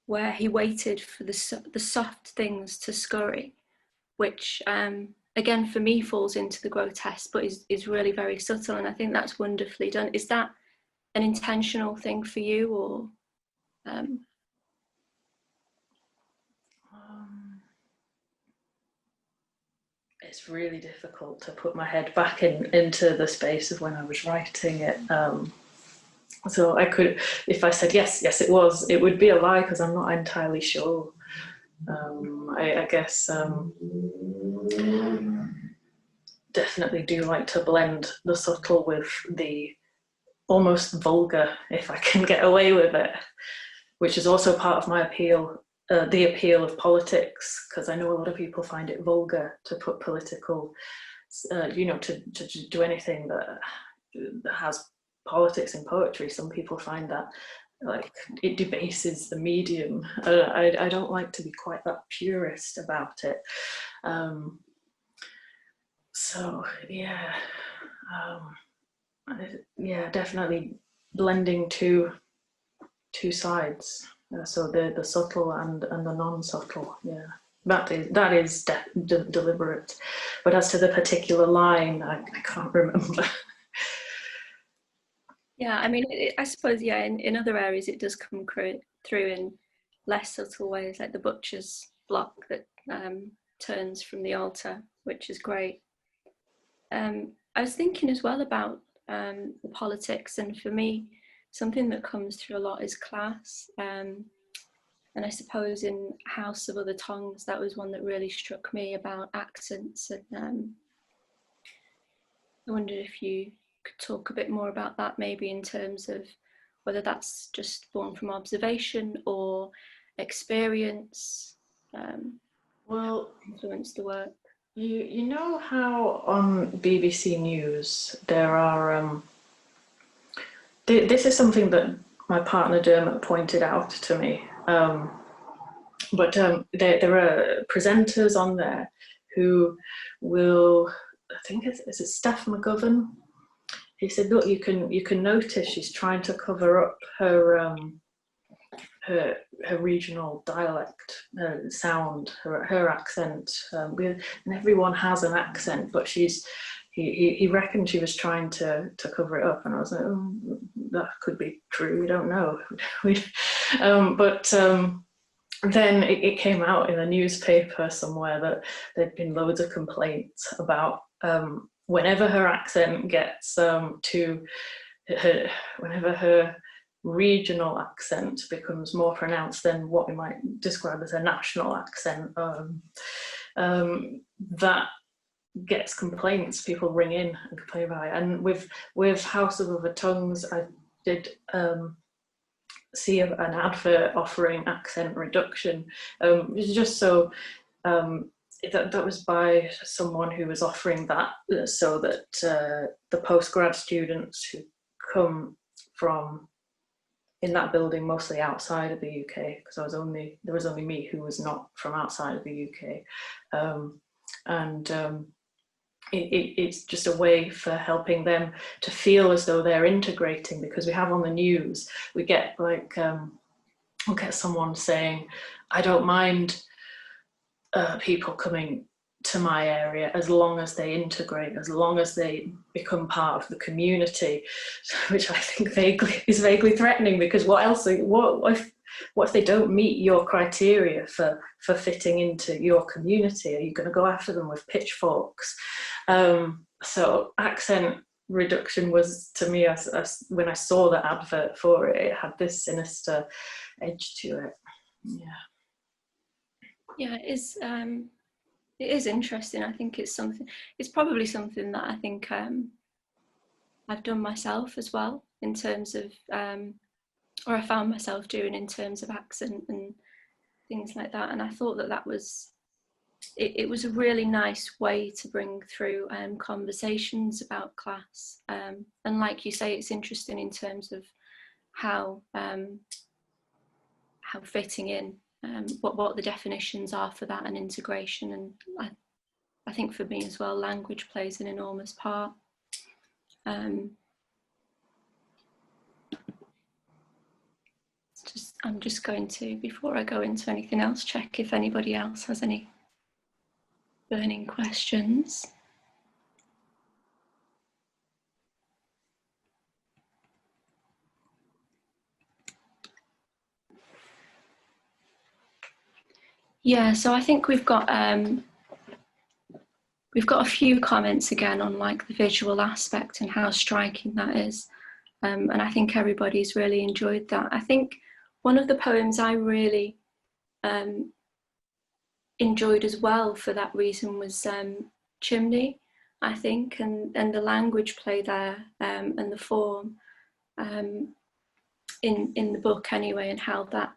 where he waited for the soft things to scurry, which again for me falls into the grotesque, but is really very subtle, and I think that's wonderfully done. Is that an intentional thing for you, or? It's really difficult to put my head back into the space of when I was writing it. So I could, if I said yes, it was, it would be a lie because I'm not entirely sure. I guess definitely do like to blend the subtle with the almost vulgar, if I can get away with it, which is also part of my appeal, the appeal of politics, because I know a lot of people find it vulgar to put political, to do anything that has politics in poetry. Some people find that like it debases the medium. I don't like to be quite that purist about it. So yeah, definitely blending two two sides. So the subtle and the non-subtle. Yeah, that is deliberate. But as to the particular line, I can't remember. Yeah, I mean, I suppose, yeah, in other areas it does come through in less subtle ways, like the butcher's block that turns from the altar, which is great. I was thinking as well about the politics, and for me, something that comes through a lot is class. And I suppose in House of Other Tongues, that was one that really struck me about accents. And I wondered if you could talk a bit more about that, maybe in terms of whether that's just born from observation or experience, Well, influenced the work. You know how on BBC News there are, this is something that my partner Dermot pointed out to me, but there are presenters on there who will, I think is it Steph McGovern? He said, look, you can notice she's trying to cover up her her regional dialect, sound, her accent, and everyone has an accent, but he reckoned she was trying to cover it up, and I was like, oh, that could be true, we don't know. But then it came out in a newspaper somewhere that there'd been loads of complaints about whenever her accent gets to her, whenever her regional accent becomes more pronounced than what we might describe as a national accent, that gets complaints. People ring in and complain about it. And with House of Other Tongues, I did see an advert offering accent reduction. It was just so that was by someone who was offering that, so that the postgrad students who come from in that building, mostly outside of the UK, because there was only me who was not from outside of the UK, it's just a way for helping them to feel as though they're integrating, because we have on the news, we get like, we'll get someone saying, I don't mind people coming to my area as long as they integrate, as long as they become part of the community, which I think is vaguely threatening, because what if they don't meet your criteria for fitting into your community? Are you going to go after them with pitchforks? So accent reduction was, to me, as when I saw the advert for it, it had this sinister edge to it. Yeah, it is interesting. I think it's probably something that I think I've done myself as well, in terms of, or I found myself doing in terms of accent and things like that. And I thought that was, it was a really nice way to bring through conversations about class. And like you say, it's interesting in terms of how fitting in, what the definitions are for that, and integration. And I think for me as well, language plays an enormous part. I'm just going to, before I go into anything else, check if anybody else has any burning questions. Yeah, so I think we've got a few comments again on like the visual aspect and how striking that is. And I think everybody's really enjoyed that. I think one of the poems I really enjoyed as well for that reason was Chimney, I think, and the language play there, and the form in the book anyway, and how that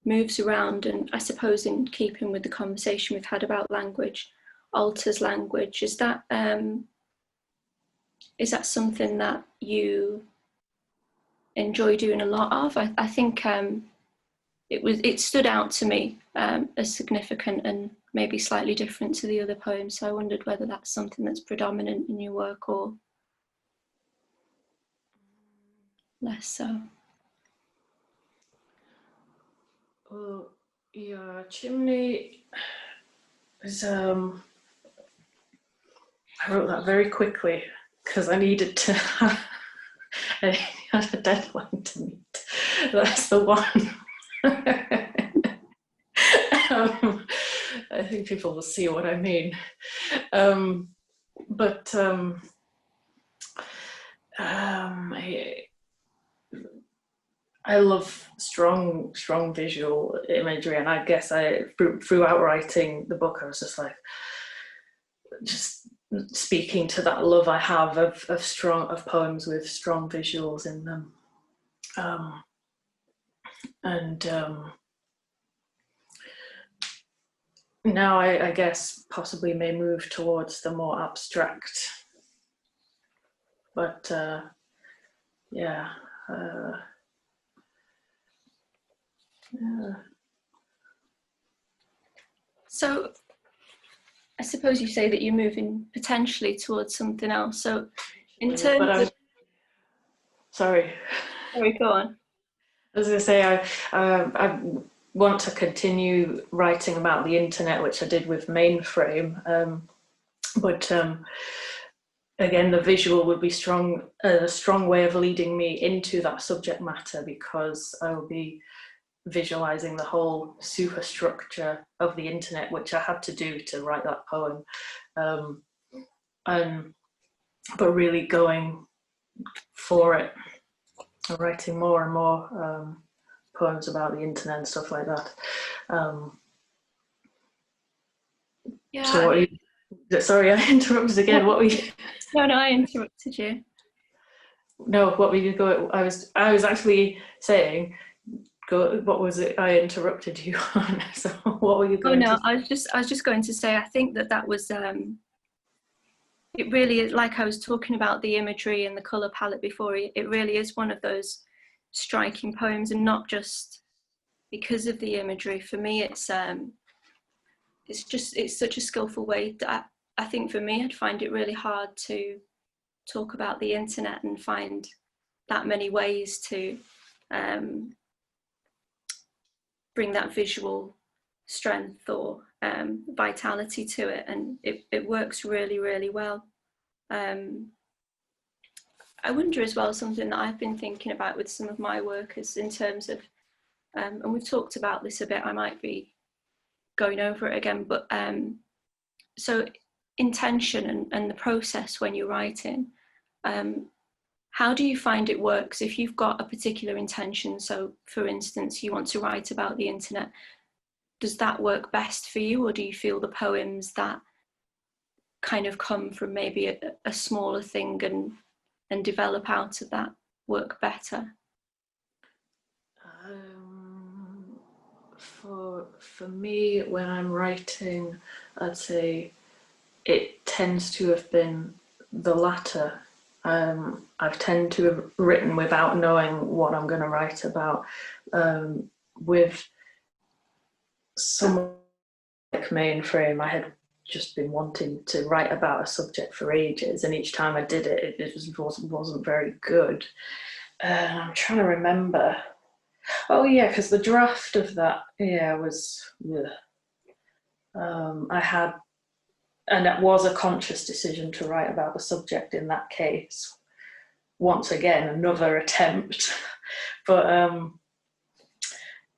moves around, and I suppose in keeping with the conversation we've had about language, alters language. Is that something that you enjoy doing a lot of? I think it stood out to me as significant and maybe slightly different to the other poems. So I wondered whether that's something that's predominant in your work or less so. Well, yeah, chimney is, I wrote that very quickly because I needed to I had a deadline to meet. That's the one. I think people will see what I mean. I love strong visual imagery, and I guess throughout writing the book, I was just like, just speaking to that love I have of poems with strong visuals in them, now I guess possibly may move towards the more abstract, but yeah. So I suppose you say that you're moving potentially towards something else. So in terms of... Sorry, go on. I was going to say, I want to continue writing about the internet, which I did with Mainframe, but again, the visual would be a strong way of leading me into that subject matter, because I will be visualizing the whole superstructure of the internet, which I had to do to write that poem, but really going for it, writing more and more poems about the internet and stuff like that. Yeah. So what sorry, I interrupted again. What were you? No, I interrupted you. No, what were you going? I was actually saying, what was it I interrupted you on? So what were you going to say? I was just going to say, I think that was it really is, like I was talking about the imagery and the colour palette before, it really is one of those striking poems, and not just because of the imagery. For me, it's such a skillful way that I think for me, I'd find it really hard to talk about the internet and find that many ways to bring that visual strength or vitality to it, and it works really, really well. I wonder as well, something that I've been thinking about with some of my work is in terms of, and we've talked about this a bit, I might be going over it again, but so intention and the process when you're writing, how do you find it works if you've got a particular intention? So for instance, you want to write about the internet, does that work best for you, or do you feel the poems that kind of come from maybe a smaller thing and develop out of that work better? For me, when I'm writing, I'd say it tends to have been the latter. I've tended to have written without knowing what I'm going to write about. With some like Mainframe, I had just been wanting to write about a subject for ages, and each time I did it, it just wasn't very good. I'm trying to remember. Oh yeah, because the draft of that, was, I had, and it was a conscious decision to write about the subject in that case. Once again, another attempt, but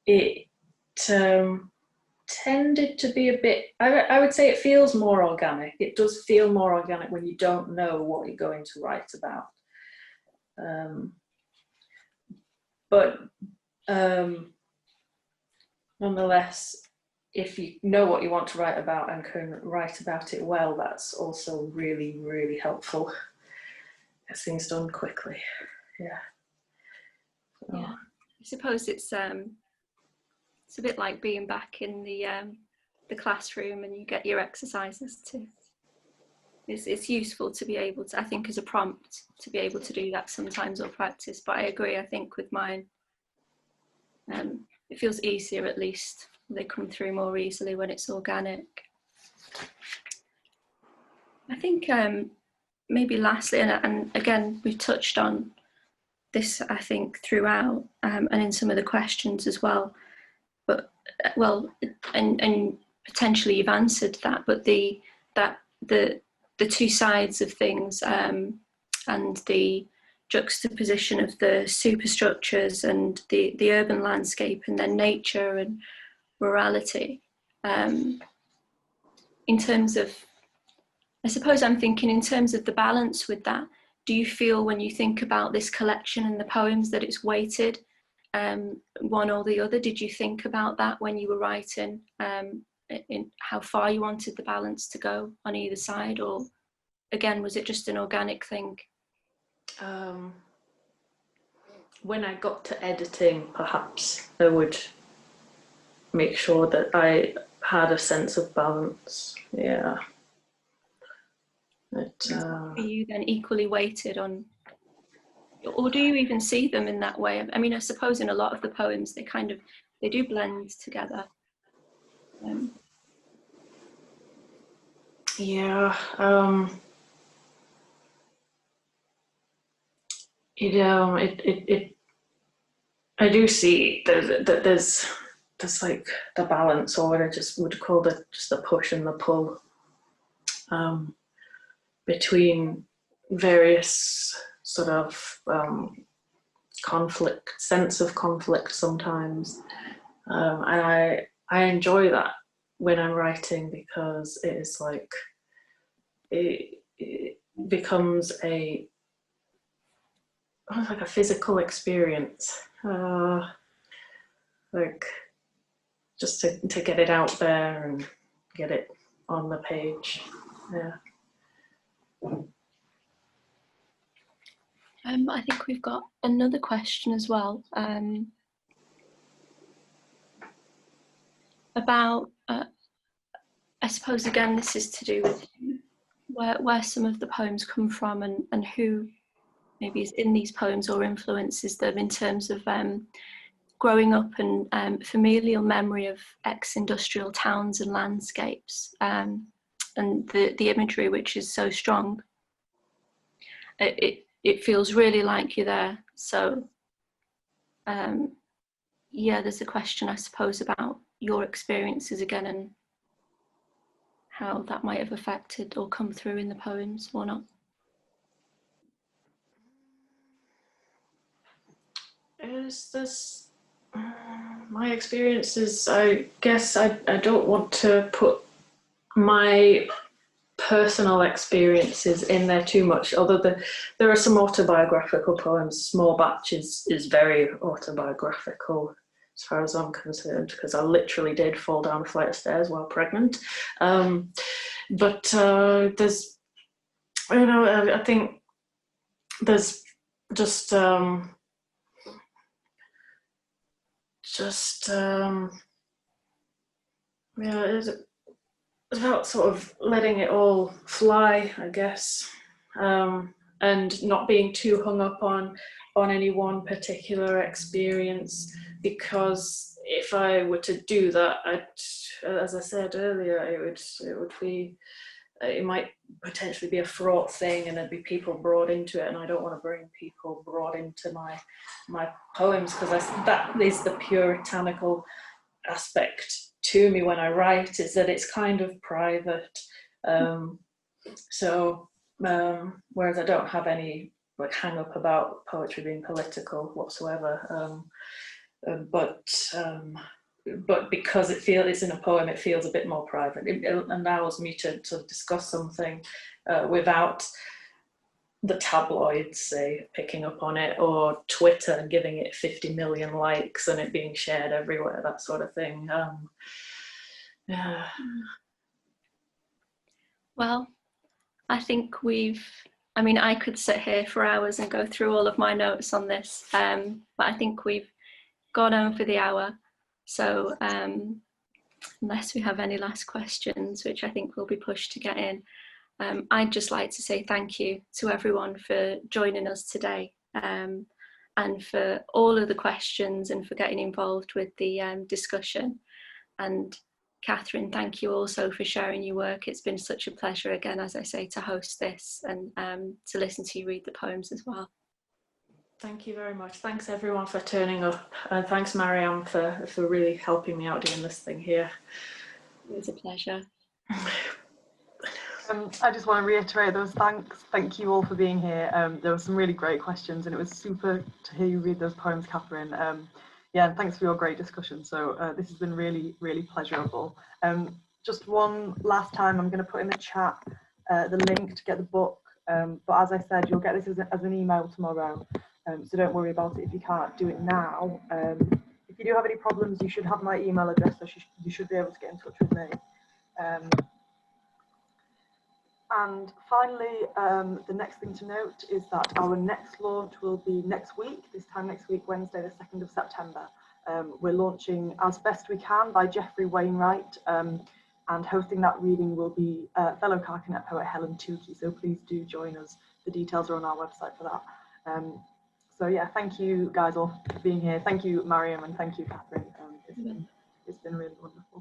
it tended to be a bit, I would say it feels more organic. It does feel more organic when you don't know what you're going to write about. But nonetheless, if you know what you want to write about and can write about it well, that's also really, really helpful. Gets things done quickly. Yeah. So. Yeah. I suppose it's a bit like being back in the classroom and you get your exercises too. It's useful to be able to, I think, as a prompt to be able to do that sometimes, or practice. But I agree, I think with mine, it feels easier, at least. They come through more easily when it's organic. I think maybe lastly, and again, we've touched on this, I think, throughout, and in some of the questions as well, but well, and potentially you've answered that, but the two sides of things, and the juxtaposition of the superstructures and the urban landscape, and then nature and rurality. In terms of, I suppose I'm thinking in terms of the balance with that, do you feel when you think about this collection and the poems that it's weighted one or the other? Did you think about that when you were writing, in how far you wanted the balance to go on either side, or again, was it just an organic thing? When I got to editing, perhaps I would make sure that I had a sense of balance. Yeah. Are you then equally weighted on, or do you even see them in that way? I mean, I suppose in a lot of the poems, they do blend together. Yeah. I do see that there's like the balance, or what I just would call just the push and the pull, between various sort of sense of conflict sometimes, and I enjoy that when I'm writing, because it is like it becomes like a physical experience, like just to get it out there and get it on the page. Yeah. I think we've got another question as well, about, I suppose again this is to do with where some of the poems come from, and who maybe is in these poems or influences them in terms of growing up and familial memory of ex-industrial towns and landscapes, and the imagery which is so strong. It feels really like you're there. So yeah, there's a question, I suppose, about your experiences again and how that might have affected or come through in the poems or not. Is this my experiences? I guess I don't want to put my personal experiences in there too much, although there are some autobiographical poems. Small Batch is very autobiographical as far as I'm concerned, because I literally did fall down a flight of stairs while pregnant. But there's, I think there's just it's about sort of letting it all fly, I guess, and not being too hung up on any one particular experience, because if I were to do that, as I said earlier, it might potentially be a fraught thing, and there'd be people brought into it, and I don't want to bring people brought into my poems, because that is the puritanical aspect to me when I write, is that it's kind of private. Whereas I don't have any like hang up about poetry being political whatsoever, but because it's in a poem, it feels a bit more private. It allows me to discuss something without the tabloids, say, picking up on it, or Twitter giving it 50 million likes and it being shared everywhere, that sort of thing. Well, I think I could sit here for hours and go through all of my notes on this, but I think we've gone over the hour. So unless we have any last questions, which I think will be pushed to get in, I'd just like to say thank you to everyone for joining us today, and for all of the questions and for getting involved with the discussion. And Katherine, thank you also for sharing your work. It's been such a pleasure again, as I say, to host this and to listen to you read the poems as well. Thank you very much. Thanks everyone for turning up, and thanks Maryam for really helping me out doing this thing here. It was a pleasure. I just want to reiterate those thanks. Thank you all for being here. There were some really great questions, and it was super to hear you read those poems, Catherine. Yeah, and thanks for your great discussion. So this has been really, really pleasurable. Just one last time, I'm going to put in the chat the link to get the book. But as I said, you'll get this as an email tomorrow. So don't worry about it if you can't do it now. If you do have any problems, you should have my email address, so you should be able to get in touch with me. And finally, the next thing to note is that our next launch will be next week, this time next week, Wednesday, the 2nd of September. We're launching As Best We Can by Geoffrey Wainwright, and hosting that reading will be fellow Carcanet poet Helen Tukey, so please do join us. The details are on our website for that. So yeah, thank you guys all for being here. Thank you, Maryam, and thank you, Catherine. It's been really wonderful.